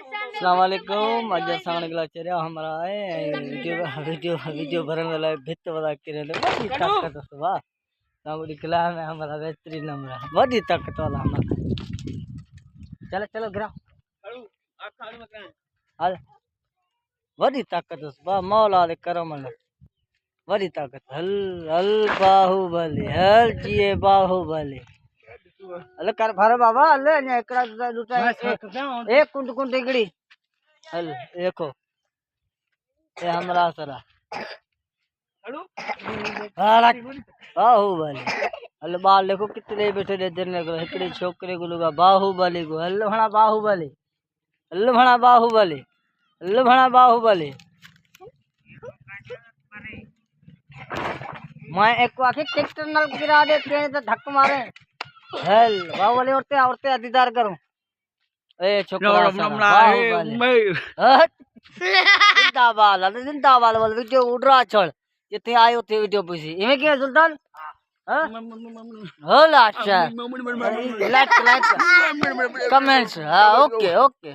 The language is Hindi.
अस्सलाम वालेकुम। आज सांगने गला चेहरा हमारा है वीडियो वीडियो वीडियो भरने वाला भित्त वाला किरे बड़ी ताकत वाह ना दिखला में हमारा बेहतरीन नंबर बड़ी ताकत वाला हमारा। चलो चलो गिरा हाल बड़ी ताकत वाह मौला दे करम बड़ी ताकत हल हल बाहुबली हल जिए बाहुबली अल कर भर बाबा अल एकड़ा दूटा एक कुंट कुंट इकड़ी हल देखो ये हमरा सरा बाहुबली हल बाल देखो कितने बैठे देने को इकड़ी छोकरे को लुगा बाहुबली को हल भणा बाहुबली हल भणा बाहुबली हल भणा बाहुबली मैं एक आखिर ट्रैक्टर नल गिरा दे तो धक्क मारे हेल बाहुबली उड़ते उड़ते दीदार करूं ए छोकरा जिंदाबाद जिंदाबाद वाला वीडियो उड़ रहा छोड़ जिथे आयो थे वीडियो पूछी इमे क्या सुल्तान होला अच्छा लाइक कमेंट्स हां ओके ओके